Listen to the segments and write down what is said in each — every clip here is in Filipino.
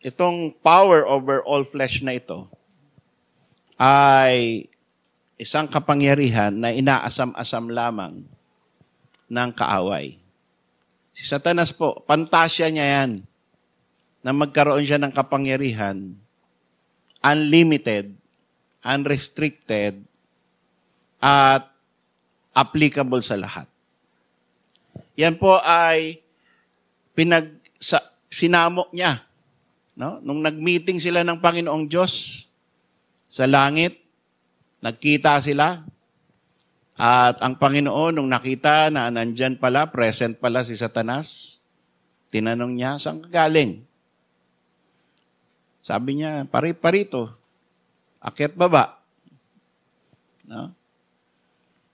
itong power over all flesh na ito ay isang kapangyarihan na inaasam-asam lamang ng kaaway. Si Satanas po, pantasya niya yan na magkaroon siya ng kapangyarihan, unlimited, unrestricted, at applicable sa lahat. Yan po ay sinamok niya. No? Nung nag-meeting sila ng Panginoong Diyos sa langit, nagkita sila. At ang Panginoon, nung nakita na nandyan pala, present pala si Satanas, tinanong niya, saan ka galing? Sabi niya, pari-parito. Akyat baba. No?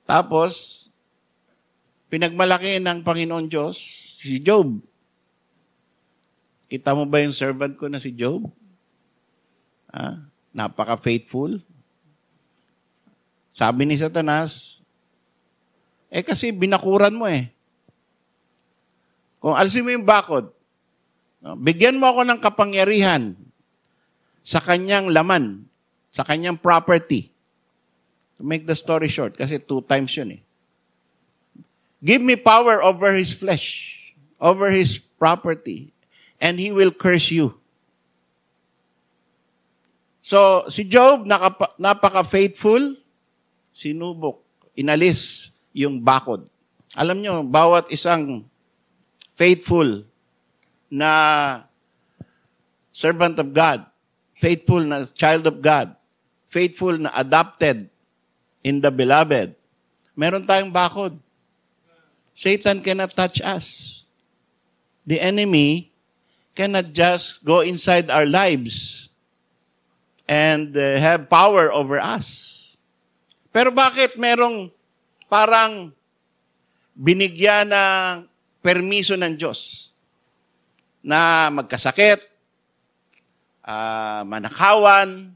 Tapos, pinagmalaki ng Panginoon Diyos si Job. Kita mo ba yung servant ko na si Job? Napaka-faithful. Sabi ni Satanas, kasi binakuran mo eh. Kung alisin mo yung bakod, bigyan mo ako ng kapangyarihan sa kanyang laman, sa kanyang property. To make the story short, kasi 2 times yun eh. Give me power over his flesh, over his property, and he will curse you. So, si Job, napaka-faithful, sinubok, inalis yung bakod. Alam nyo, bawat isang faithful na servant of God, faithful na child of God, faithful na adopted in the beloved, meron tayong bakod. Satan cannot touch us. The enemy cannot just go inside our lives and have power over us. Pero bakit merong parang binigyan ng permiso ng Diyos na magkasakit, manakawan,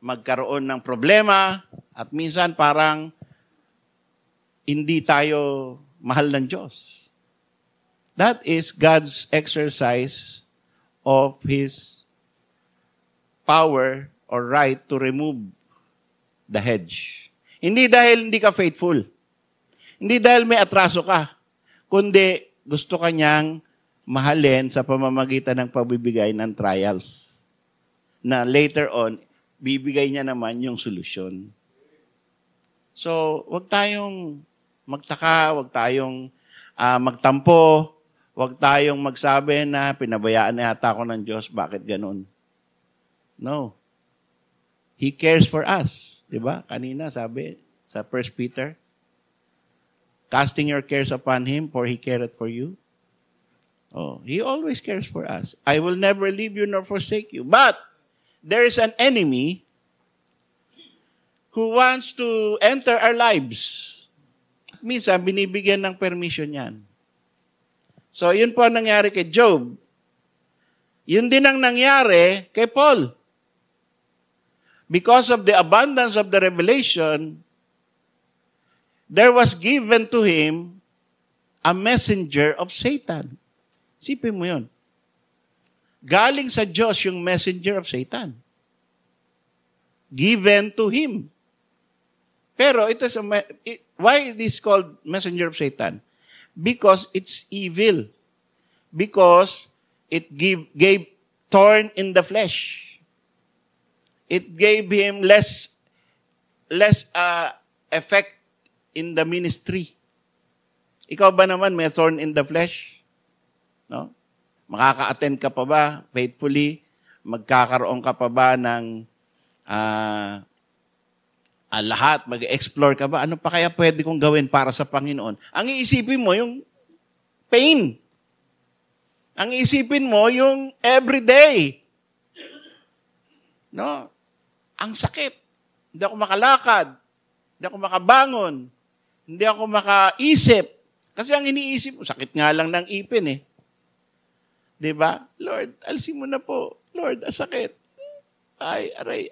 magkaroon ng problema, at minsan parang hindi tayo mahal ng Diyos. That is God's exercise of His power or right to remove the hedge. Hindi dahil hindi ka faithful. Hindi dahil may atraso ka. Kundi gusto ka niyang mahalin sa pamamagitan ng pagbibigay ng trials. Na later on, bibigay niya naman yung solusyon. So, wag tayong magtaka, wag tayong magtampo, wag tayong magsabi na pinabayaan na yata ako ng Diyos, bakit ganun? No. He cares for us. Diba? Kanina sabi sa 1 Peter, casting your cares upon Him, for He careth for you. Oh, He always cares for us. I will never leave you nor forsake you. But, there is an enemy who wants to enter our lives. Minsan, binibigyan ng permission yan. So, yun po ang nangyari kay Job. Yun din ang nangyari kay Paul. Because of the abundance of the revelation, there was given to him a messenger of Satan. Sipin mo yun. Galing sa Diyos yung messenger of Satan. Given to him. Pero why it is called messenger of Satan? Because it's evil. Because it gave thorn in the flesh. It gave him less effect in the ministry. Ikaw ba naman may thorn in the flesh? No? Makaka-attend ka pa ba faithfully? Magkakaroon ka pa ba ng lahat? Mag-explore ka ba? Ano pa kaya pwede kong gawin para sa Panginoon? Ang iisipin mo yung pain. Ang iisipin mo yung everyday. No? Ang sakit. Hindi ako makalakad. Hindi ako makabangon. Hindi ako makaisip. Kasi ang iniisip mo, sakit nga lang ng ipin eh. Diba? Lord, alisin mo na po. Lord, sakit. Ay, aray.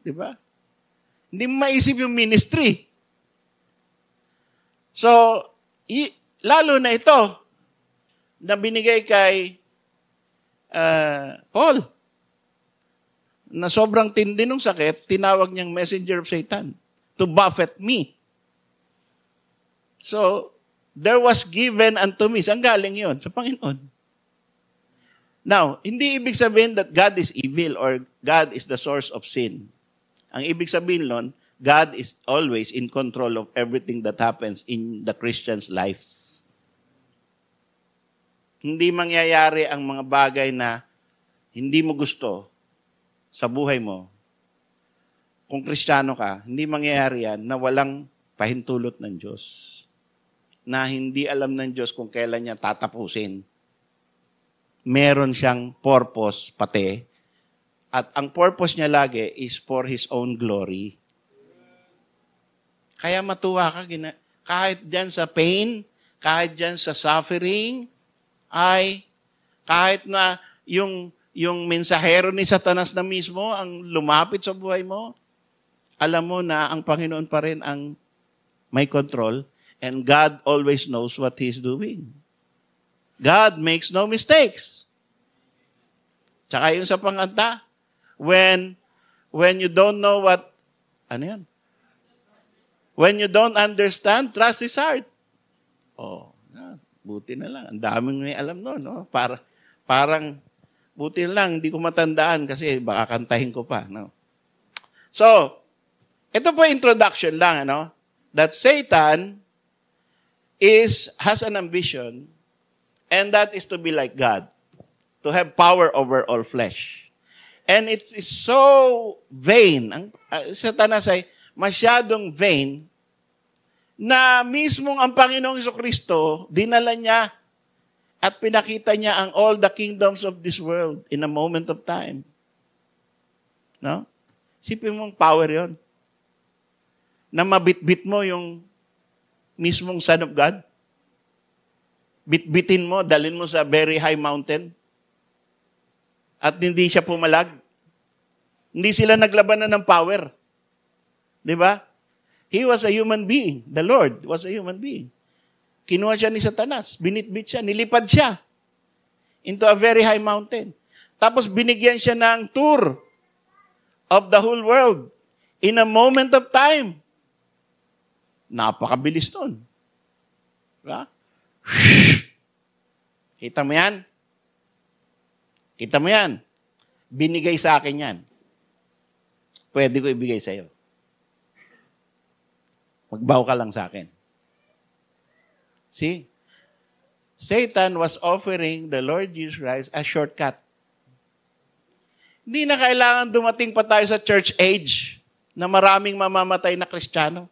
Diba? Hindi mo maisip yung ministry. So, lalo na ito, na binigay kay Paul, na sobrang tindi ng sakit, tinawag niyang messenger of Satan to buffet me. So, there was given unto me. Saan galing yun? Sa Panginoon. Now, hindi ibig sabihin that God is evil or God is the source of sin. Ang ibig sabihin nun, God is always in control of everything that happens in the Christian's life. Hindi mangyayari ang mga bagay na hindi mo gusto sa buhay mo. Kung Kristiyano ka, hindi mangyayari yan na walang pahintulot ng Diyos. Na hindi alam ng Diyos kung kailan niya tatapusin. Meron siyang purpose pati. At ang purpose niya lagi is for His own glory. Kaya matuwa ka, kahit dyan sa pain, kahit dyan sa suffering, ay kahit na yung mensahero ni Satanas na mismo ang lumapit sa buhay mo, alam mo na ang Panginoon pa rin ang may control and God always knows what He's doing. God makes no mistakes. Tsaka yung sa panganta, when you don't know what, ano yan? When you don't understand, trust His heart. Oh, buti na lang. Ang daming may alam noon, no? Parang, buti na lang, hindi ko matandaan kasi baka kantahin ko pa, no? So, ito po introduction lang, ano? That Satan has an ambition, and that is to be like God, to have power over all flesh. And it's so vain. Ang Satanas ay masyadong vain na mismong ang Panginoong Jesucristo, dinala niya at pinakita niya ang all the kingdoms of this world in a moment of time. No? Sipin mong power yon na mabitbit mo yung mismong Son of God. Bitbitin mo, dalhin mo sa very high mountain at hindi siya pumalag. Hindi sila naglabanan ng power. Di ba? He was a human being. The Lord was a human being. Kinuha siya ni Satanas. Binitbit siya. Nilipad siya into a very high mountain. Tapos binigyan siya ng tour of the whole world in a moment of time. Napakabilis nun. Diba? Kita mo yan? Kita mo yan? Binigay sa akin yan. Pwede ko ibigay sa iyo. Magbaw ka lang sa akin. See? Satan was offering the Lord Jesus Christ a shortcut. Hindi na kailangan dumating pa tayo sa church age na maraming mamamatay na Kristiyano.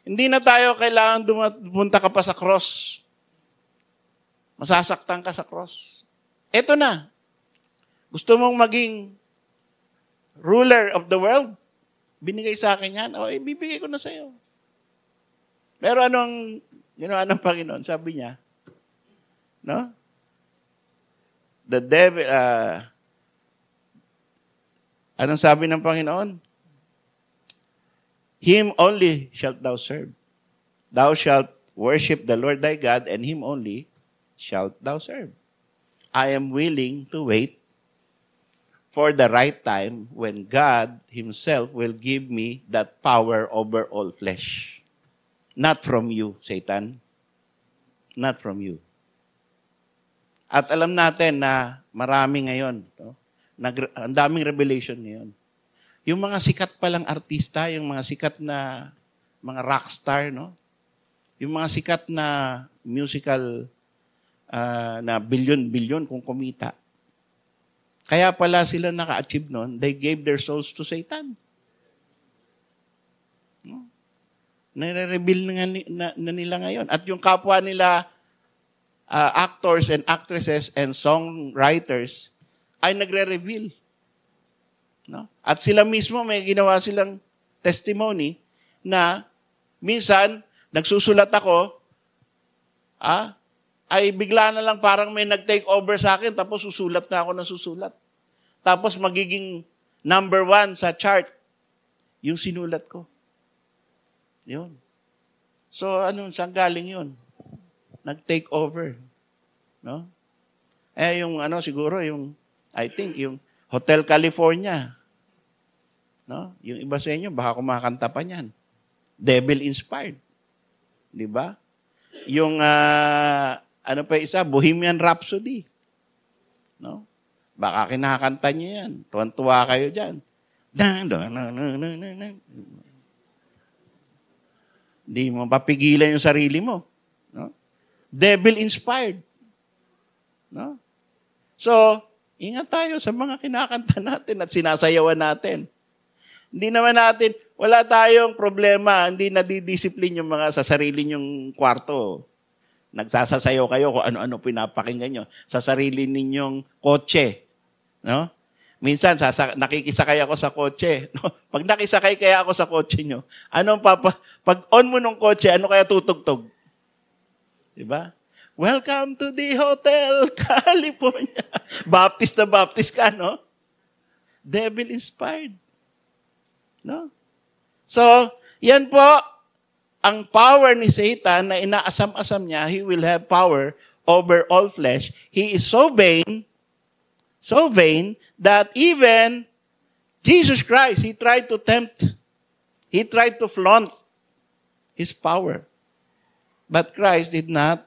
Hindi na tayo kailangan pumunta ka pa sa cross. Masasaktan ka sa cross. Ito na. Gusto mong maging ruler of the world? Binigay sa akin yan. O, ibibigay ko na sa iyo. Pero anong Panginoon? Sabi niya, no? The devil, anong sabi ng Panginoon? Him only shalt thou serve. Thou shalt worship the Lord thy God, and Him only shalt thou serve. I am willing to wait for the right time when God Himself will give me that power over all flesh. Not from you, Satan. Not from you. At alam natin na marami ngayon, no? Ang daming revelation ngayon. Yung mga sikat palang artista, yung mga sikat na mga rockstar, no? Yung mga sikat na musical na bilyon-bilyon kung kumita. Kaya pala sila naka-achieve nun, they gave their souls to Satan. No? Nare-reveal na nila ngayon. At yung kapwa nila, actors and actresses and songwriters, ay nagre-reveal. No? At sila mismo, may ginawa silang testimony na minsan, nagsusulat ako, ay bigla na lang parang may nag-take over sa akin, tapos susulat na ako ng susulat. Tapos magiging number 1 sa chart, yung sinulat ko. Yun. So, saan galing yun? Nag-take over. No? Yung siguro, I think, yung Hotel California. No? Yung iba sa inyo, baka kumakanta pa niyan. Devil-inspired. Di ba? Yung, isa, Bohemian Rhapsody. No? Baka kinakanta niyo yan. Tuwan-tuwa kayo dyan. Hindi mo papigilan yung sarili mo. No? Devil-inspired. No? So, ingat tayo sa mga kinakanta natin at sinasayawan natin. Hindi naman natin, wala tayong problema, hindi nadidisiplin yung mga sa sarili nyong kwarto. Nagsasasayaw kayo kung ano-ano pinapakinggan nyo. Sa sarili ninyong kotse. No? Minsan, nakikisakay ako sa kotse. No? Pag nakisakay kaya ako sa kotse nyo, pag on mo ng kotse, ano kaya tutugtog? Diba? Welcome to the Hotel California. Baptist na Baptist ka, no? Devil-inspired. No? So, yan po, ang power ni Satan na inaasam-asam niya, he will have power over all flesh. He is so vain that even Jesus Christ, he tried to tempt, he tried to flaunt his power. But Christ did not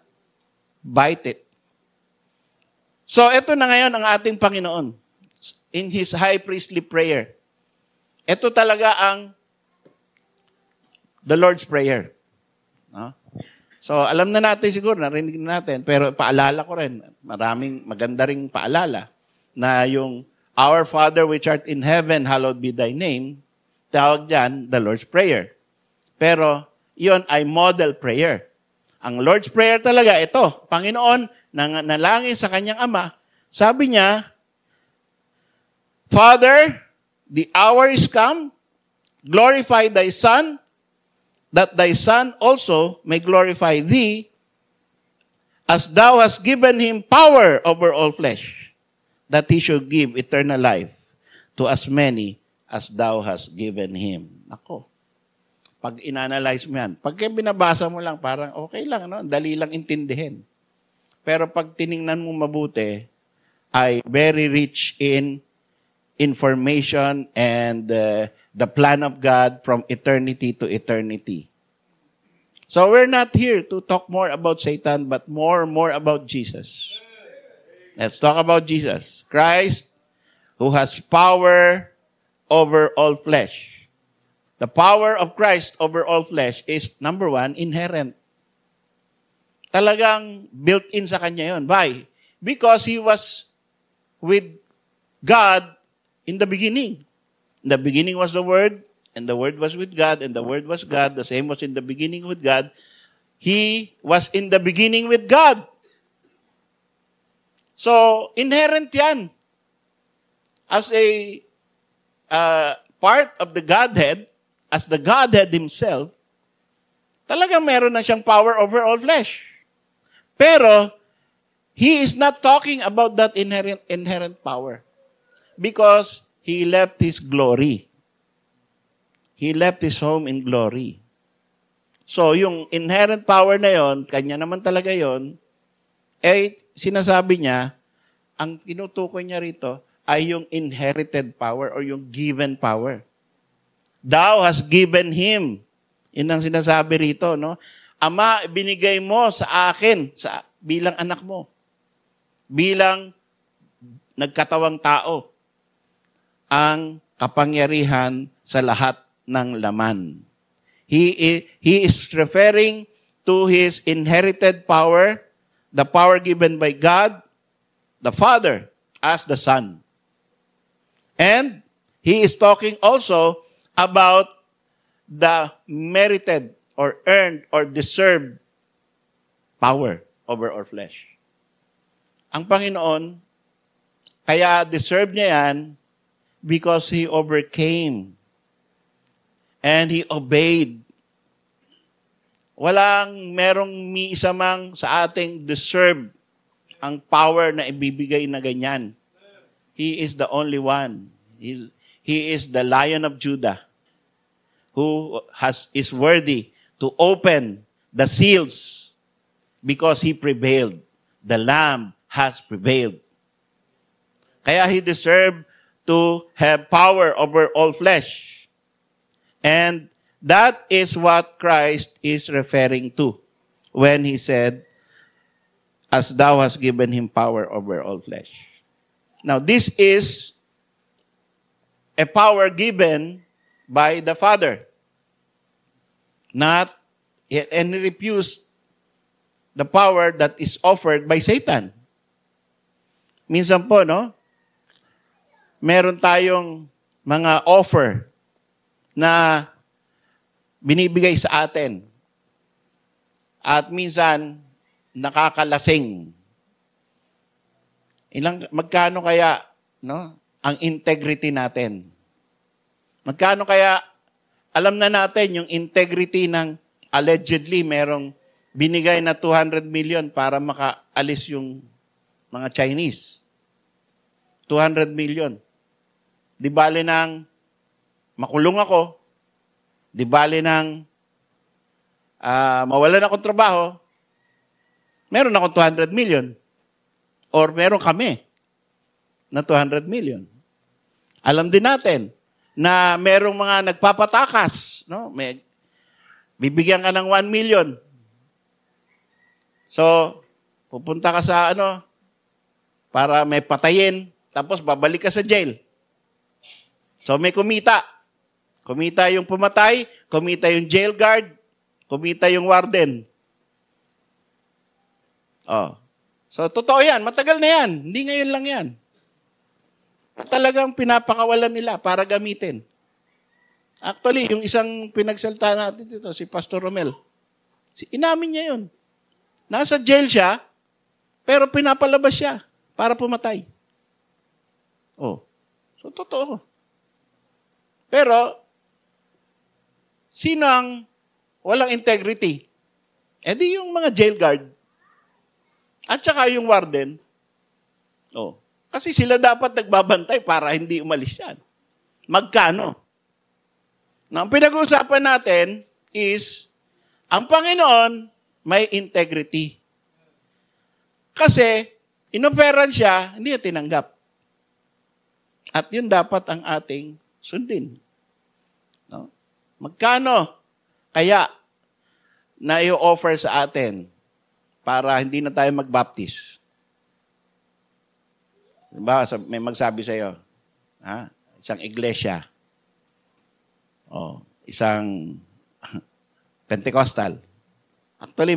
bite it. So, ito na ngayon ang ating Panginoon in His high priestly prayer. Ito talaga ang the Lord's Prayer. No? So, alam na natin siguro, narinig na natin, pero paalala ko rin, maraming maganda ring paalala, na yung Our Father which art in heaven, hallowed be thy name, tawag dyan, the Lord's Prayer. Pero, yon ay model prayer. Ang Lord's Prayer talaga, ito, Panginoon, nanalangin sa kanyang Ama, sabi niya, Father, the hour is come, glorify thy Son, that thy Son also may glorify thee, as thou hast given him power over all flesh, that he should give eternal life to as many as thou hast given him. Ako, pag inanalyze mo yan, pag binabasa mo lang, parang okay lang, no? Dali lang intindihin. Pero pag tiningnan mo mabuti, ay very rich in information and the plan of God from eternity to eternity. So we're not here to talk more about Satan, but more about Jesus. Let's talk about Jesus. Christ, who has power over all flesh. The power of Christ over all flesh is, number one, inherent. Talagang built-in sa kanya yun. Why? Because He was with God in the beginning. In the beginning was the Word, and the Word was with God, and the Word was God. The same was in the beginning with God. He was in the beginning with God. So, inherent yan. As a part of the Godhead, as the Godhead Himself, talagang meron na siyang power over all flesh. Pero, He is not talking about that inherent power. Because He left His glory. He left His home in glory. So, yung inherent power na yon, kanya naman talaga yon, sinasabi niya, ang tinutukoy niya rito ay yung inherited power or yung given power. Thou hast given Him. Yun ang sinasabi rito, no? Ama, binigay mo sa akin, bilang anak mo. Bilang nagkatawang tao. Ang kapangyarihan sa lahat ng laman. He is referring to His inherited power, the power given by God, the Father, as the Son. And He is talking also about the merited or earned or deserved power over our flesh. Ang Panginoon, kaya deserve niya yan because He overcame and He obeyed. Merong isa mang sa ating deserve ang power na ibibigay na ganyan. He is the only one. He is the Lion of Judah who is worthy to open the seals because He prevailed. The Lamb has prevailed. Kaya He deserved to have power over all flesh. And that is what Christ is referring to when He said, as thou hast given Him power over all flesh. Now, this is a power given by the Father. And He refused the power that is offered by Satan. Minsan po, no? Meron tayong mga offer na binibigay sa atin. At minsan, nakakalasing. Magkano kaya, no, ang integrity natin? Magkano kaya, alam na natin yung integrity ng allegedly merong binigay na 200 million para makaalis yung mga Chinese. 200 million. Di bale nang makulong ako, di bale nang mawalan akong trabaho, meron akong 200 million. Or meron kami na 200 million. Alam din natin na merong mga nagpapatakas. No? Bibigyan ka ng 1 million. So, pupunta ka sa para may patayin, tapos babalik ka sa jail. So may kumita. Kumita yung pumatay, kumita yung jail guard, kumita yung warden. Oh. So totoo yan, matagal na yan. Hindi ngayon lang yan. Talagang pinapakawalan nila para gamitin. Actually, yung isang pinagsalta natin dito, si Pastor Romel, inamin niya yun. Nasa jail siya, pero pinapalabas siya para pumatay. Oh. So totoo. Pero, sino ang walang integrity? Di yung mga jail guard. At saka yung warden. Oh. Kasi sila dapat nagbabantay para hindi umalis yan. Magkano? Ang pinag-uusapan natin is, ang Panginoon may integrity. Kasi, inoferan siya, hindi niya tinanggap. At yun dapat ang ating sundin. No? Magkano kaya na i-offer sa atin para hindi na tayo magbaptize? Diba, may magsabi sa iyo, isang iglesia, isang Pentecostal. Actually,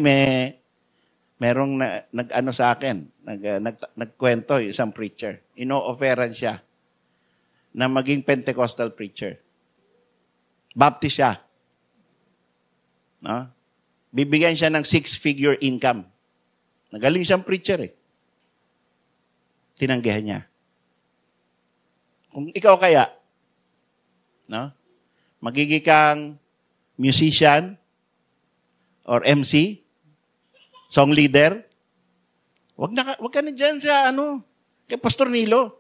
merong nag-ano sa akin, nagkwento yung isang preacher. Ino-offeran siya na maging Pentecostal preacher. Baptist siya. No? Bibigyan siya ng 6-figure income. Nagaling siyang preacher eh. Tinanggihan niya. Kung ikaw kaya, no? Magiging kang musician or MC, song leader, wag ka na dyan sa kay Pastor Nilo.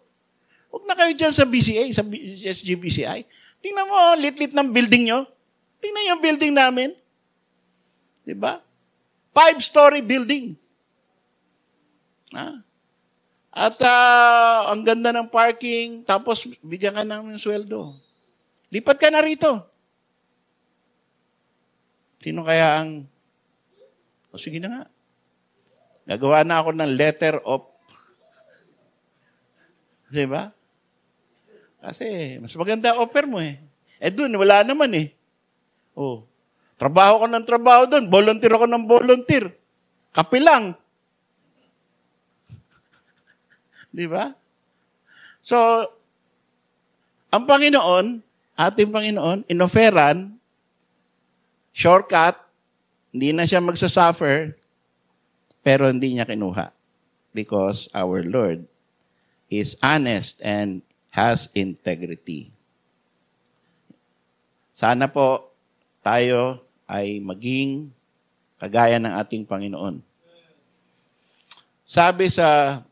Wag na kayo dyan sa BCA, sa SGBCI. Tingnan mo, lit-lit ng building nyo. Tingnan yung building namin. Diba? 5-story building. At ang ganda ng parking, tapos bigyan ka ng sweldo. Lipat ka na rito. Sino kaya ang... sige na nga. Gagawa na ako ng letter of... Diba? Kasi mas maganda offer mo eh. Doon, wala naman eh. Trabaho ko ng trabaho doon. Volunteer ako ng volunteer. Kape lang. Diba? So, ang Panginoon, ating Panginoon, inoferan, shortcut, hindi na siya magsasuffer, pero hindi niya kinuha. Because our Lord is honest and has integrity. Sana po tayo ay maging kagaya ng ating Panginoon. Sabi sa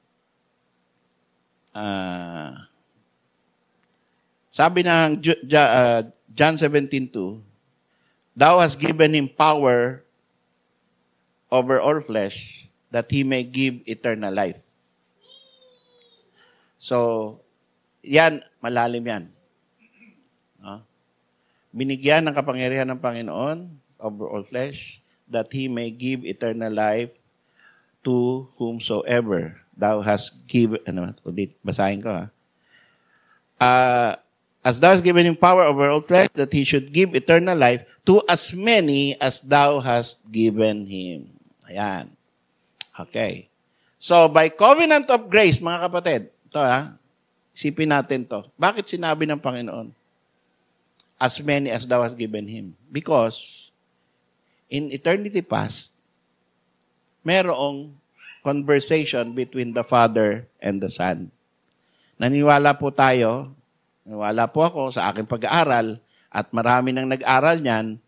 sabi ng John 17:2, Thou hast given him power over all flesh, that he may give eternal life. So, yan, malalim yan. No? Binigyan ng kapangyarihan ng Panginoon over all flesh that He may give eternal life to whomsoever thou hast given. Ulit, basahin ko ha. As thou hast given Him power over all flesh, that He should give eternal life to as many as thou hast given Him. Ayan. Okay. So, by covenant of grace, mga kapatid, ito ha, isipin natin to. Bakit sinabi ng Panginoon? As many as thou hast given Him. Because, in eternity past, merong conversation between the Father and the Son. Naniwala po tayo, naniwala po ako sa aking pag-aaral, at marami nang nag-aral niyan,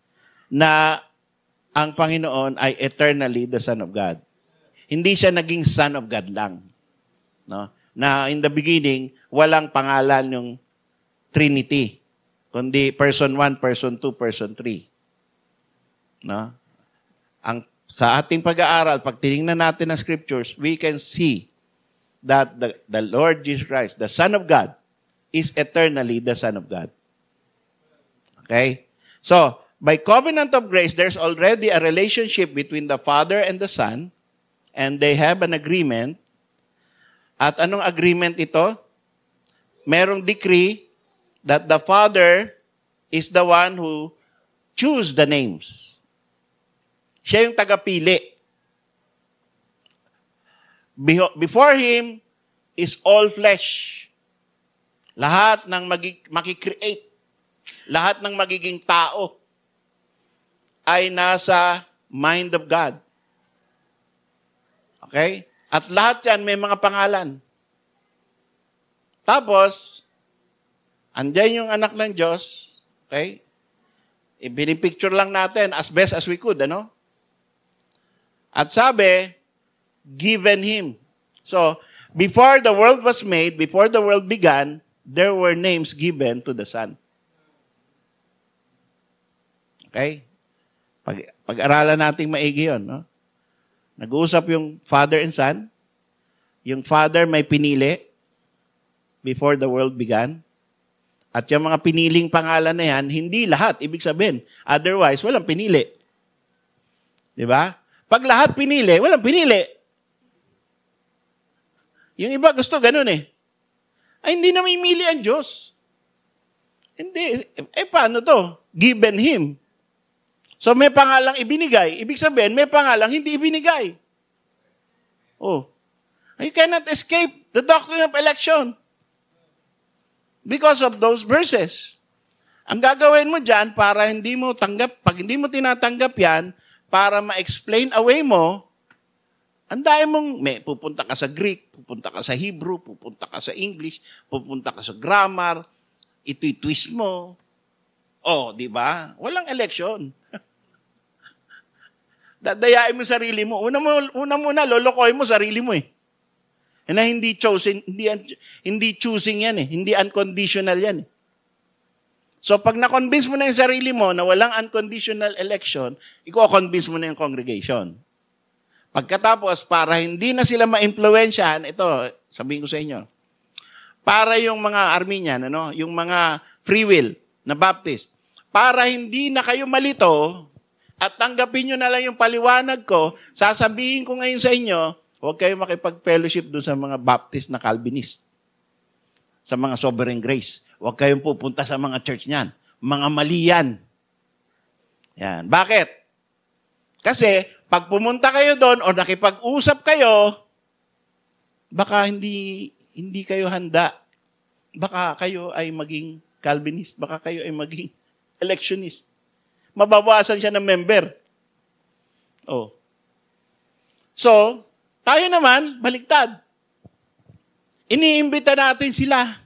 na ang Panginoon ay eternally the Son of God. Hindi siya naging Son of God lang. No? Na in the beginning, walang pangalan yung Trinity, kundi person 1, person 2, person 3. No? Sa ating pag-aaral, pag tinignan natin ang scriptures, we can see that the Lord Jesus Christ, the Son of God, is eternally the Son of God. Okay? So, by covenant of grace, there's already a relationship between the Father and the Son, and they have an agreement. At anong agreement ito? Merong decree that the Father is the one who choose the names. Siya yung tagapili. Before Him is all flesh. Lahat ng makikreate, lahat ng magiging tao ay nasa mind of God. Okay? At lahat yan may mga pangalan. Tapos, andyan yung anak ng Diyos. Okay? Ibinipicture lang natin as best as we could, ano? At sabi, given Him. So, before the world was made, before the world began, there were names given to the Son. Okay? Pag-aralan natin maigi yun, no? Nag-uusap yung Father and Son. Yung Father may pinili before the world began. At yung mga piniling pangalan na yan, hindi lahat. Ibig sabihin, otherwise, walang pinili. Diba? Pag lahat pinili, walang pinili. Yung iba gusto ganun eh. Ay, hindi na mamimili ang Diyos. Hindi. Paano to? Given Him. So, may pangalang ibinigay. Ibig sabihin, may pangalang hindi ibinigay. Oh. You cannot escape the doctrine of election because of those verses. Ang gagawin mo dyan para hindi mo tanggap, pag hindi mo tinatanggap yan, para ma-explain away mo, andahin mong, pupunta ka sa Greek, pupunta ka sa Hebrew, pupunta ka sa English, pupunta ka sa grammar, iti-twist mo. Oh, di ba? Walang election. Dadayain mo sarili mo. Una, lolokohin mo sarili mo eh. Na hindi choosing, hindi choosing yan eh. Hindi unconditional yan eh. So pag na-convince mo na yung sarili mo na walang unconditional election, i-convince mo na yung congregation. Pagkatapos, para hindi na sila ma-impluensyahan, ito, sabihin ko sa inyo, para yung mga Armenian, yung mga free will na Baptist, para hindi na kayo malito at tanggapin nyo na lang yung paliwanag ko, sasabihin ko ngayon sa inyo, huwag kayo makipag-fellowship doon sa mga Baptist na Calvinist, sa mga Sovereign Grace. Huwag kayong pupunta sa mga church niyan. Mga mali yan. Yan. Bakit? Kasi, pag pumunta kayo doon o nakipag-usap kayo, baka hindi kayo handa. Baka kayo ay maging Calvinist. Baka kayo ay maging electionist. Mababawasan siya ng member. Oh. So, tayo naman, baliktad. Iniimbita natin sila.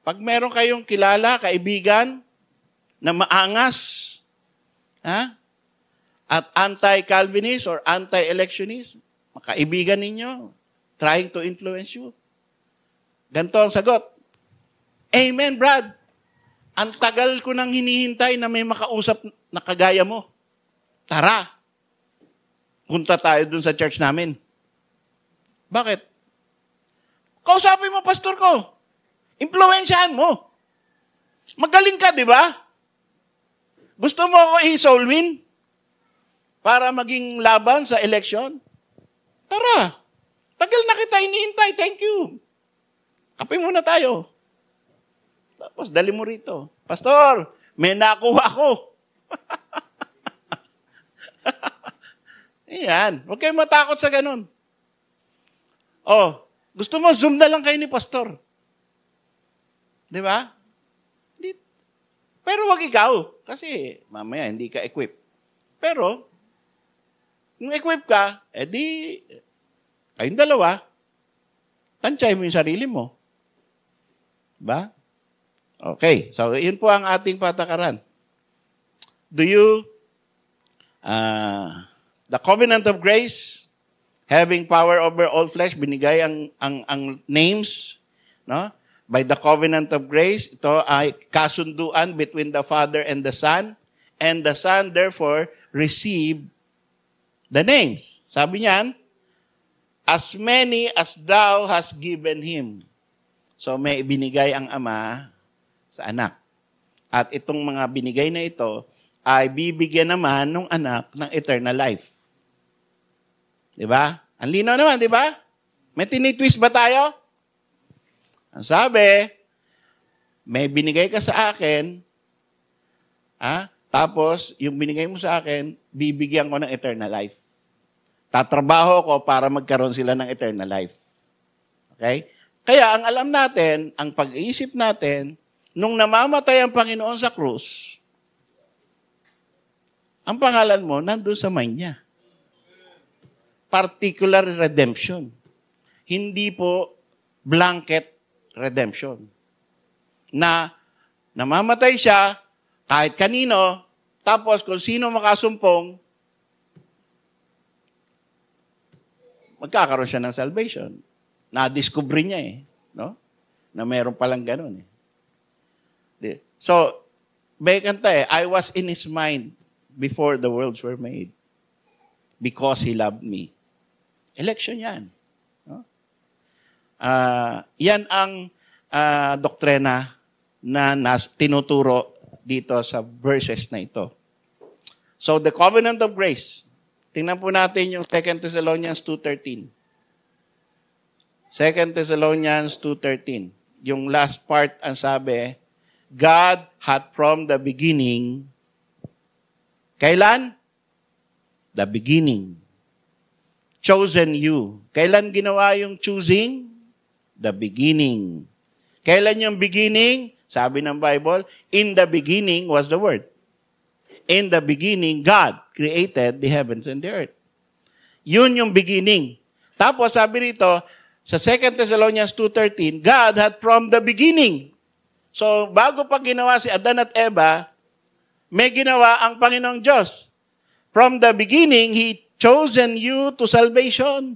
Pag meron kayong kilala, kaibigan, na maangas, at anti-Calvinist or anti-electionist, makaibigan ninyo, trying to influence you. Ganito ang sagot. Amen, Brad. Ang tagal ko nang hinihintay na may makausap na kagaya mo. Tara. Punta tayo dun sa church namin. Bakit? Kausapin mo, pastor ko. Impluwensyahan mo. Magaling ka, di ba? Gusto mo ako i-soul win? Para maging laban sa eleksyon? Tara. Tagal na kita hinihintay. Thank you. Kape muna tayo. Tapos dali mo rito. Pastor, may nakuha ako. Ayan. Huwag kayong matakot sa ganun. Oh, gusto mo, Zoom na lang kayo ni pastor. Di ba? Pero wag ikaw. Kasi mamaya hindi ka equip. Pero, kung equip ka, edi, kayong dalawa, tansyahin mo yung sarili mo. Ba? Okay. So, yun po ang ating patakaran. Do you, the covenant of grace, having power over all flesh, binigay ang names, no? By the covenant of grace, ito ay kasunduan between the Father and the Son, and the Son therefore received the names. Sabi niyan, as many as thou hast given him. So may binigay ang Ama sa anak. At itong mga binigay na ito ay bibigyan naman ng anak ng eternal life. Diba? Ang linaw naman, diba? May tinitwist ba tayo? Ang sabi, may binigay ka sa akin, tapos yung binigay mo sa akin, bibigyan ko ng eternal life. Tatrabaho ko para magkaroon sila ng eternal life. Okay? Kaya ang alam natin, ang pag-iisip natin, nung namamatay ang Panginoon sa krus, ang pangalan mo nandun sa mind niya. Particular redemption. Hindi po blanket redemption. Na namamatay siya kahit kanino, tapos kung sino makasumpong, magkakaroon siya ng salvation. Na-discover niya no? Na meron palang ganun So, may kanta I was in His mind before the worlds were made because He loved me. Election yan. No? Yan ang doktrina na tinuturo dito sa verses na ito. So, the covenant of grace. Tingnan po natin yung 2 Thessalonians 2:13. 2 Thessalonians 2:13. Yung last part, ang sabi, God had from the beginning, kailan? The beginning. Chosen you. Kailan ginawa yung choosing? The beginning. Kailan yung beginning? Sabi ng Bible, in the beginning was the Word. In the beginning, God created the heavens and the earth. Yun yung beginning. Tapos sabi rito, sa 2 Thessalonians 2:13, God had from the beginning. So, bago pa ginawa si Adan at Eva, may ginawa ang Panginoong Diyos. From the beginning, He chosen you to salvation.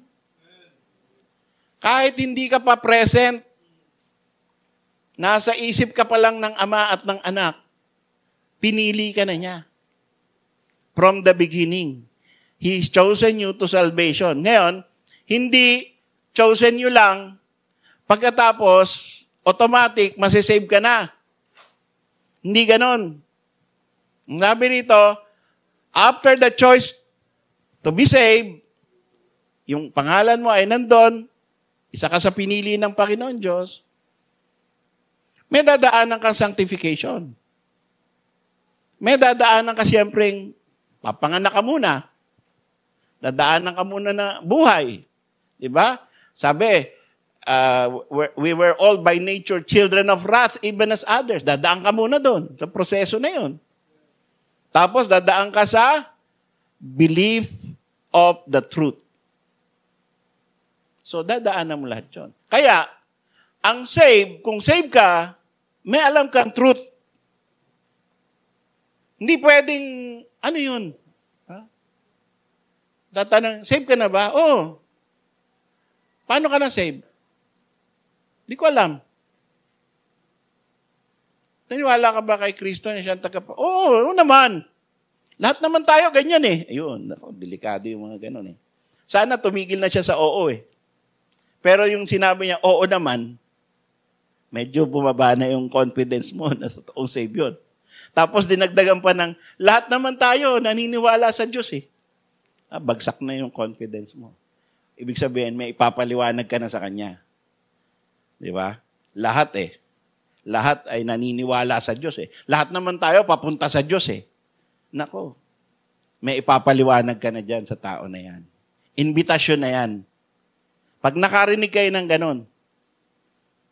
Kahit hindi ka pa present, nasa isip ka pa lang ng Ama at ng Anak, pinili ka na niya. From the beginning, He's chosen you to salvation. Ngayon, hindi chosen you lang, pagkatapos, automatic, masisave ka na. Hindi ganon. Sabi rito, after the choice to be saved, yung pangalan mo ay nandun, isa ka sa pinili ng Panginoon Diyos, may dadaanan kang sanctification. May dadaanan ka siyempreng papanganak ka muna. Dadaanan ka muna na buhay. Diba? Sabi, we were all by nature children of wrath, even as others. Dadaan ka muna doon, sa proseso na yun. Tapos, dadaan ka sa belief of the truth. So, dadaanan mo lahat yun. Kaya, ang save, kung save ka, may alam kang truth. Hindi pwedeng, ano yun? Tatanong, save ka na ba? Oo. Paano ka na save? Hindi ko alam. Naniwala ka ba kay Kristo na siyang Oo naman. Lahat naman tayo ganyan Ayun, delikado yung mga ganun Sana tumigil na siya sa oo Pero yung sinabi niya, oo naman, medyo bumaba na yung confidence mo na sa toong save yun. Tapos dinagdagan pa ng, lahat naman tayo naniniwala sa Diyos eh. Bagsak na yung confidence mo. Ibig sabihin, may ipapaliwanag ka na sa Kanya. Di ba? Lahat eh. Lahat ay naniniwala sa Diyos eh. Lahat naman tayo papunta sa Diyos eh. Nako, may ipapaliwanag ka na dyan sa tao na yan. Invitasyon na yan. Pag nakarinig kayo ng ganon,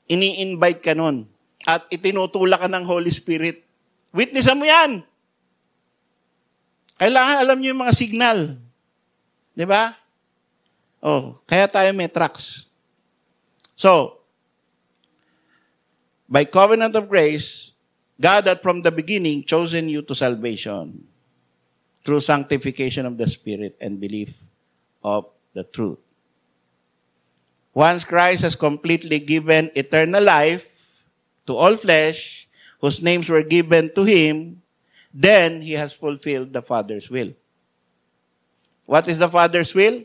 ini-invite ka nun, at itinutulak ka ng Holy Spirit, witnessan mo yan. Kailangan alam niyo yung mga signal. Di ba? Oh, kaya tayo may tracks. So, by covenant of grace, God had from the beginning chosen you to salvation through sanctification of the Spirit and belief of the truth. Once Christ has completely given eternal life to all flesh, whose names were given to Him, then He has fulfilled the Father's will. What is the Father's will?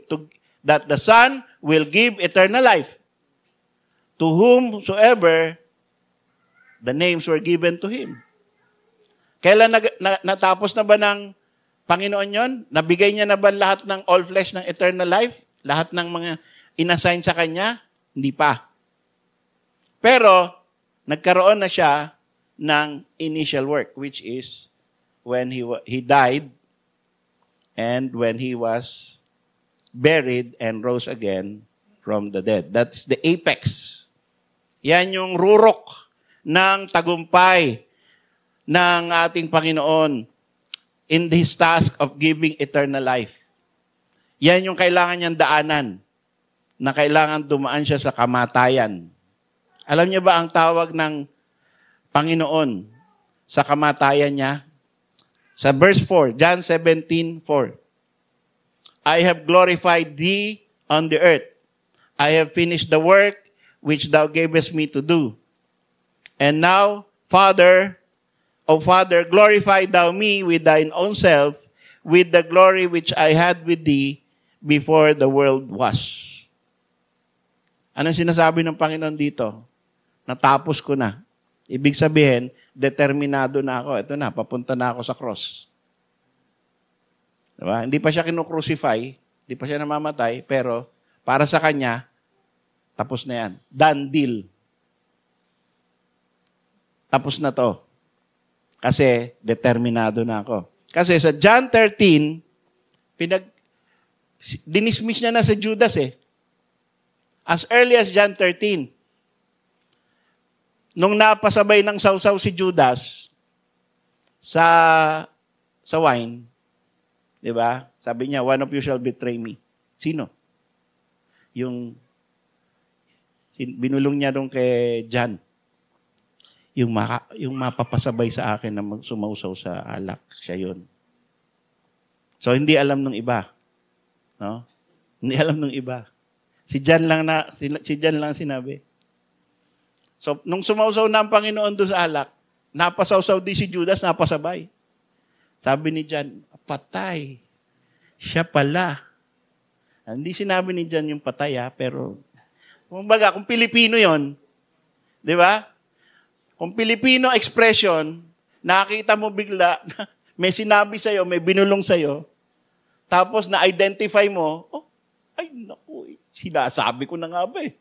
That the Son will give eternal life to whomsoever the names were given to Him. Kailan natapos na ba ng Panginoon yon? Nabigay niya na ba lahat ng all flesh ng eternal life? Lahat ng mga inassign sa Kanya? Hindi pa. Pero, nagkaroon na siya ng initial work, which is when he died and when He was buried and rose again from the dead. That's the apex. Yan yung rurok ng tagumpay ng ating Panginoon in His task of giving eternal life. Yan yung kailangan niyang daanan, na kailangan dumaan siya sa kamatayan. Alam niyo ba ang tawag ng Panginoon sa kamatayan niya? Sa verse 4, John 17:4. I have glorified Thee on the earth. I have finished the work which Thou gavest me to do. And now, Father, O Father, glorify Thou me with Thine own self, with the glory which I had with Thee before the world was. Anong sinasabi ng Panginoon dito? Natapos ko na. Ibig sabihin, determinado na ako. Ito na, papunta na ako sa cross. Diba? Hindi pa siya kinukrucify, hindi pa siya namamatay, pero para sa Kanya, tapos na yan. Done deal. Tapos na to. Kasi determinado na ako. Kasi sa John 13, dinismiss niya na sa Judas eh. As early as John 13. Nung napasabay ng sausaw si Judas sa wine, di ba? Sabi niya, one of you shall betray me. Sino? Yung binulong niya doon kay John. Yung mapapasabay sa akin na sumausaw sa alak. Siya yun. So, hindi alam ng iba. No? Hindi alam ng iba. Si John lang sinabi. So, nung sumausaw na ang Panginoon doon sa alak, napasawsaw din si Judas, napasabay. Sabi ni John, patay. Siya pala. Hindi sinabi ni John yung patay pero kumbaga, kung Pilipino yon, di ba? Kung Pilipino expression, nakita mo bigla, may sinabi sa'yo, may binulong sa'yo, tapos na-identify mo, ay naku, sinasabi ko na nga ba eh.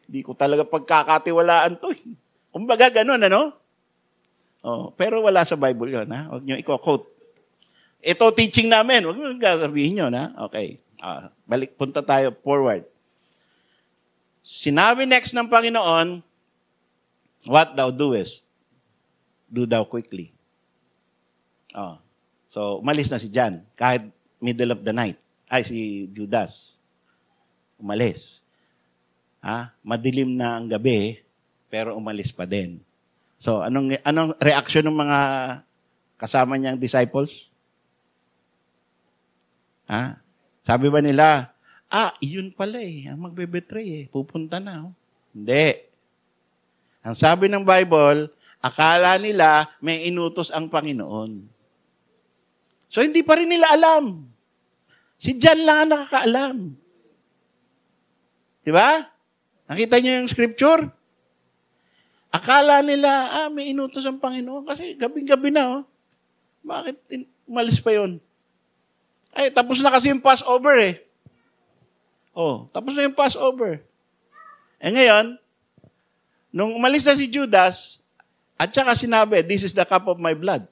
Hindi ko talaga pagkakatiwalaan to. Kumbaga ganun, ano? Pero wala sa Bible yun, ha? Huwag nyo i-quote. Ito teaching namin, huwag nyo sabihin yun, ha? Okay. Punta tayo forward. Sinabi next ng Panginoon, what thou doest, do thou quickly. So, umalis na si John, kahit middle of the night. Si Judas. Umalis. Madilim na ang gabi, pero umalis pa din. So, anong reaction ng mga kasama niyang disciples? Sabi ba nila, iyon pala ang magbe-betray pupunta na. Hindi. Ang sabi ng Bible, akala nila may inutos ang Panginoon. So, hindi pa rin nila alam. Si John lang ang nakakaalam. Di ba? Nakita niyo yung scripture? Akala nila, may inutos ang Panginoon kasi gabing-gabi na, oh. Bakit umalis pa yun? Ay, tapos na kasi yung Passover eh. Oh, tapos na yung Passover. Eh ngayon, nung umalis na si Judas, at saka sinabi, this is the cup of my blood,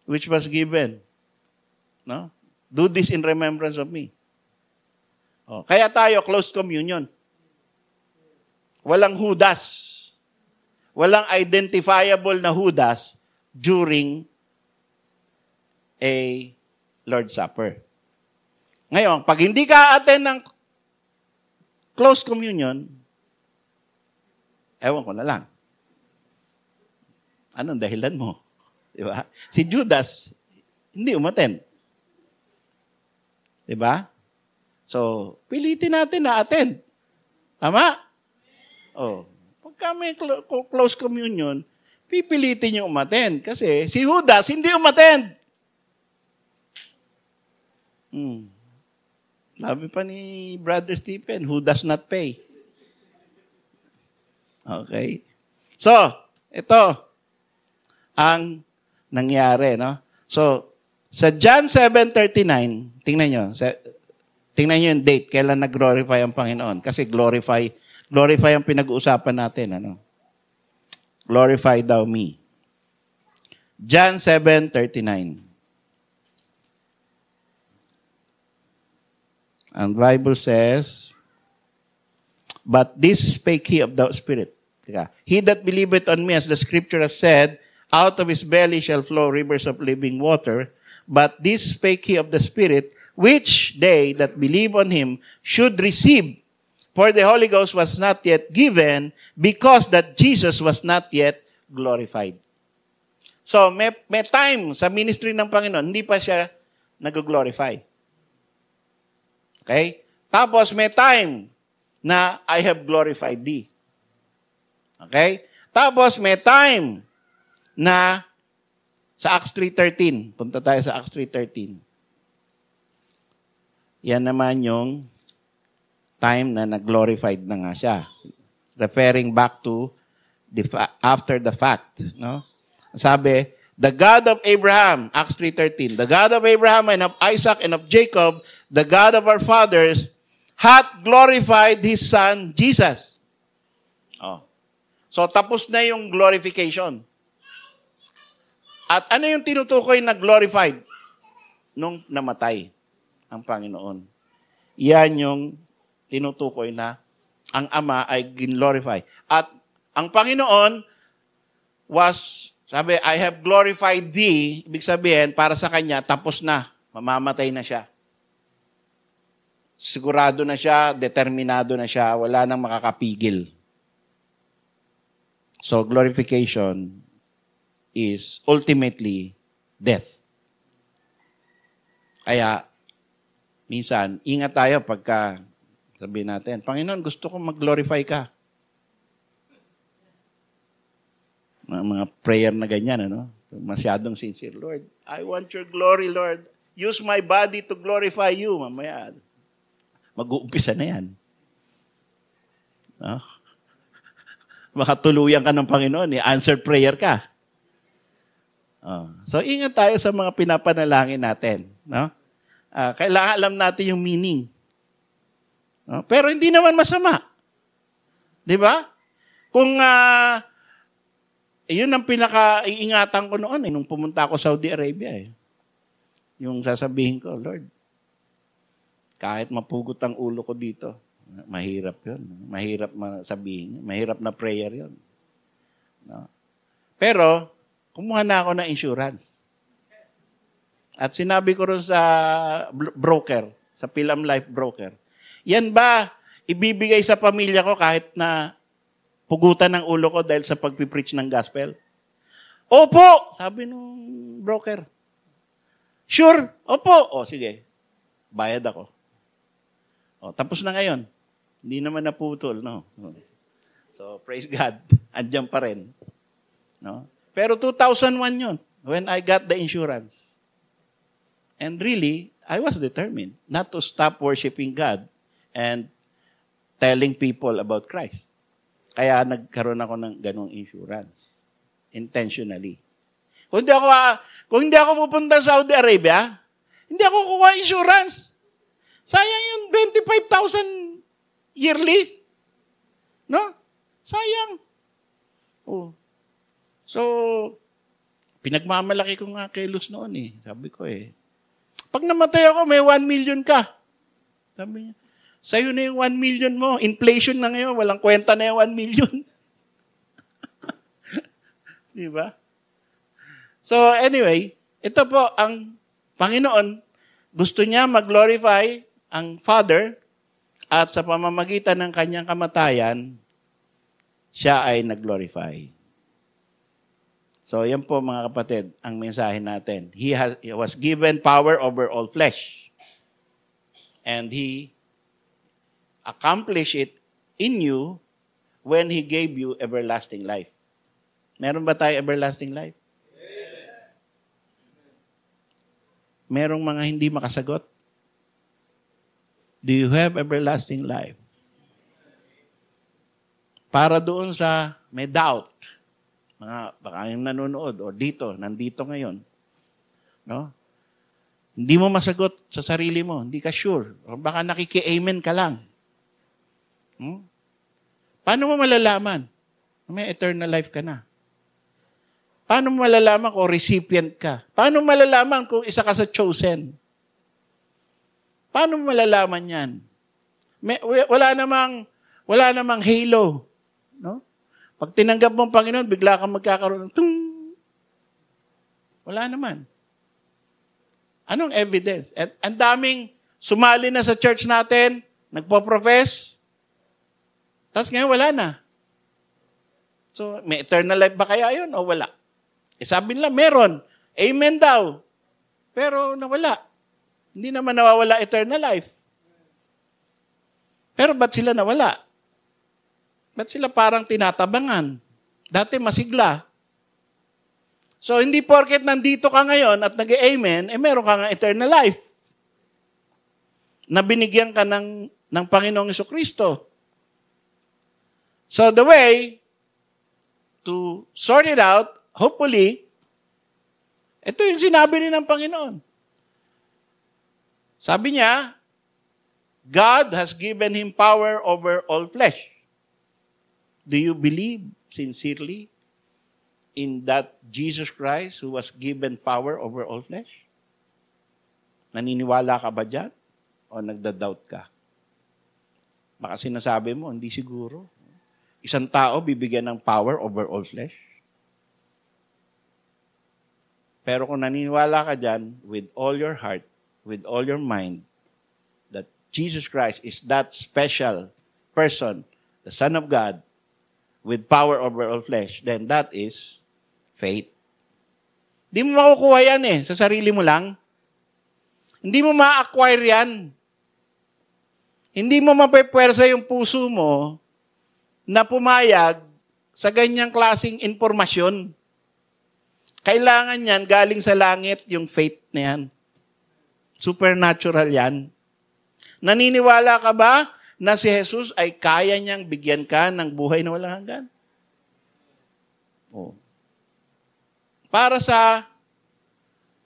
which was given. No? Do this in remembrance of me. Oh, kaya tayo, close communion. Walang Judas. Walang identifiable na Judas during a Lord's Supper. Ngayon, pag hindi ka attend ng close communion, ewan ko na lang. Anong dahilan mo? Di ba? Si Judas, hindi umattend. Di ba? So, pilitin natin na attend. Tama? Oh. Pagka may close communion, pipilitin yung umattend. Kasi si Judas, hindi umattend. Sabi pa ni Brother Stephen, who does not pay? Okay. So, ito ang nangyari, no? So, sa John 7:39, tingnan nyo yung date, kailan nag-glorify ang Panginoon. Kasi glorify ang pinag-uusapan natin, ano? Glorify thou me. John 7:39. And Bible says, but this spake he of the Spirit. He that believeth on me, as the scripture has said, out of his belly shall flow rivers of living water. But this spake he of the Spirit, which they that believe on him should receive. For the Holy Ghost was not yet given, because that Jesus was not yet glorified. So, may time sa ministry ng Panginoon, hindi pa siya nag-glorify. Okay? Tapos may time na I have glorified thee. Okay? Tapos may time na sa Acts 3:13. Punta tayo sa Acts 3:13. Yan naman yung time na nag-glorified na nga siya. Referring back to after the fact. No? Sabi, the God of Abraham, Acts 3:13, the God of Abraham and of Isaac and of Jacob, the God of our fathers, hath glorified His Son, Jesus. Oh. So, tapos na yung glorification. At ano yung tinutukoy na glorified? Nung namatay ang Panginoon. Yan yung tinutukoy na ang Ama ay glorify. At ang Panginoon was, sabi, I have glorified thee, ibig sabihin, para sa Kanya, tapos na, mamamatay na siya. Sigurado na siya, determinado na siya, wala nang makakapigil. So, glorification is ultimately death. Kaya, minsan, ingat tayo pagka sabihin natin, Panginoon, gusto ko mag-glorify ka. Mga prayer na ganyan, ano? Masyadong sincere. Lord, I want your glory, Lord. Use my body to glorify you. Mamaya, mag-uumpisa na yan. No? Makatuluyan ka ng Panginoon, answered prayer ka. So, ingat tayo sa mga pinapanalangin natin. No? Kailangan alam natin yung meaning. No? Pero hindi naman masama. Di ba? Kung yun ang pinaka-iingatan ko noon nung pumunta ako sa Saudi Arabia. Yung sasabihin ko, Lord, kahit mapugot ang ulo ko dito, mahirap yun. Mahirap sabihin. Mahirap na prayer yun. No? Pero, kumuha na ako ng insurance. At sinabi ko rin sa broker, sa Pilam Life broker, yan ba ibibigay sa pamilya ko kahit na pugutan ng ulo ko dahil sa pagpipreach ng gospel? Opo! Sabi nung broker. Sure? Opo! O, sige. Bayad ako. O, tapos na ngayon. Hindi naman naputol, no? So, praise God. Andiyan pa rin. No? Pero 2001 yun, when I got the insurance. And really, I was determined not to stop worshiping God and telling people about Christ. Kaya nagkaroon ako ng ganong insurance. Intentionally. Kung hindi ako pupunta sa Saudi Arabia, hindi ako kukuha insurance. Sayang yung 25,000 yearly. No? Sayang. Oh. So, pinagmamalaki ko nga kay Luz noon eh. Sabi ko pag namatay ako, may 1 million ka. Sabi niya, sa'yo na yung 1 million mo. Inflation na ngayon, walang kwenta na yung 1 million. Di ba? So anyway, ito po ang Panginoon, gusto niya mag-glorify ang Father at sa pamamagitan ng kanyang kamatayan, siya ay nag-glorify. So yan po mga kapatid, ang mensahe natin. He was given power over all flesh. And He accomplished it in you when He gave you everlasting life. Meron ba tayo everlasting life? Merong mga hindi makasagot. Do you have everlasting life? Para doon sa may doubt, baka yung nanonood o nandito ngayon, no? Hindi mo masagot sa sarili mo, hindi ka sure, o baka nakiki-amen ka lang. Paano mo malalaman? May eternal life ka na. Paano mo malalaman kung recipient ka? Paano mo malalaman kung isa ka sa chosen? Paano mo malalaman yan? Wala namang halo. No? Pag tinanggap mo ang Panginoon, bigla kang magkakaroon ng tung. Wala naman. Anong evidence? At ang daming sumali na sa church natin, nagpo-profess, tapos ngayon wala na. So, may eternal life ba kaya yun o wala? Sabi nila, meron. Amen daw. Pero nawala. Hindi naman nawawala eternal life. Pero ba't sila nawala? Ba't sila parang tinatabangan? Dati masigla. So, hindi porket nandito ka ngayon at nag-amen, meron ka nga eternal life. Na binigyan ka ng Panginoong Jesucristo. So, the way to sort it out, hopefully, ito yung sinabi rin ng Panginoon. Sabi niya, God has given Him power over all flesh. Do you believe sincerely in that Jesus Christ who was given power over all flesh? Naniniwala ka ba dyan? O nagda-doubt ka? Baka sinasabi mo, hindi siguro. Isang tao bibigyan ng power over all flesh? Pero kung naniniwala ka dyan, with all your heart, with all your mind, that Jesus Christ is that special person, the Son of God, with power over all flesh, then that is faith. Hindi mo makukuha yan sa sarili mo lang. Hindi mo ma-acquire yan. Hindi mo mapepwersa yung puso mo na pumayag sa ganyang klaseng informasyon. Kailangan yan, galing sa langit, yung faith na yan. Supernatural yan. Naniniwala ka ba na si Jesus ay kaya niyang bigyan ka ng buhay na walang hanggan? Para sa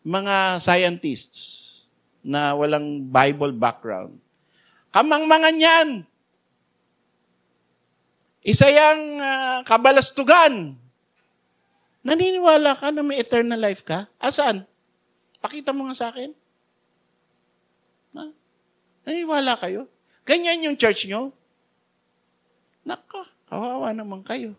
mga scientists na walang Bible background, kamangmangan yan. Isa yang kabalastugan. Naniniwala ka na may eternal life ka? Asaan? Pakita mo nga sa akin. Naniniwala kayo? Ganyan yung church nyo? Nako, kawawa naman kayo.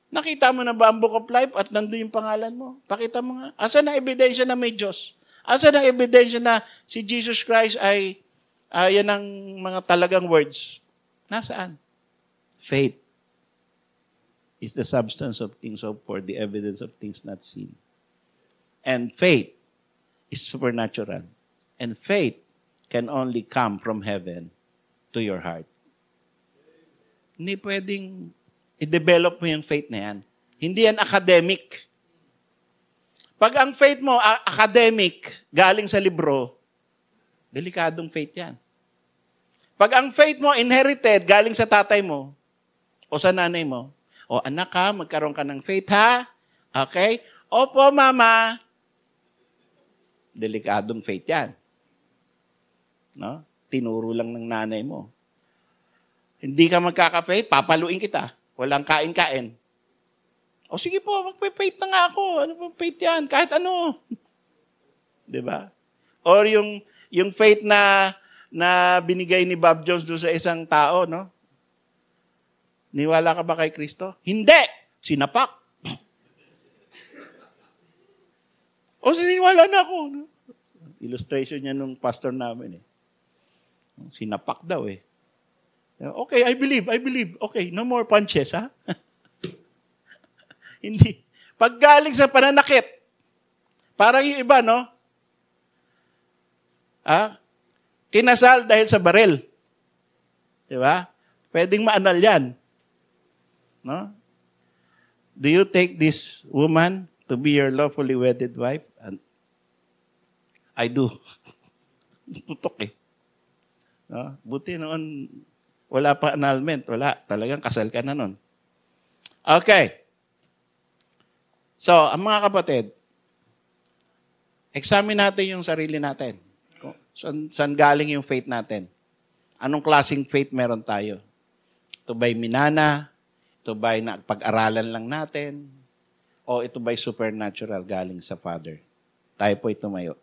Nakita mo na ba ang Book of Life at nandun yung pangalan mo? Pakita mo nga. Asan ang ebidensya na may Diyos? Asan ang ebidensya na si Jesus Christ ay yan ang mga talagang words? Nasaan? Faith is the substance of things hoped for, the evidence of things not seen. And faith is supernatural. And faith can only come from heaven to your heart. Hindi pwedeng i-develop mo yung faith na yan. Hindi yan academic. Pag ang faith mo, academic, galing sa libro, delikadong faith yan. Pag ang faith mo inherited galing sa tatay mo o sa nanay mo, o anak ka, magkaroon ka ng faith ha? Okay? Opo, mama. Delikadong faith yan. No? Tinuro lang ng nanay mo. Hindi ka magkaka-faith, papaluin kita. Walang kain-kain. O sige po, magpe-faith na nga ako. Ano pong faith yan? Kahit ano. Diba? Or yung faith na binigay ni Bob Jones doon sa isang tao, no? Niwala ka ba kay Kristo? Hindi! Sinapak. O siniwala na ako. No? Illustration niya nung pastor namin. Sinapak daw eh. Okay, I believe. Okay, no more punches, ha? Hindi. Pag galing sa pananakit, parang yung iba, no? Kinasal dahil sa barel. Di ba? Pwedeng maanal yan. No? Do you take this woman to be your lawfully wedded wife? And I do. Tutok eh. No? Buti noon, wala pa annulment. Wala. Talagang kasal ka na noon. Okay. So, ang mga kapatid, examine natin yung sarili natin. Saan galing yung faith natin? Anong klaseng faith meron tayo? Ito ba'y minana? Ito ba'y pag-aralan lang natin? O ito ba'y supernatural galing sa Father? Tayo po'y tumayo.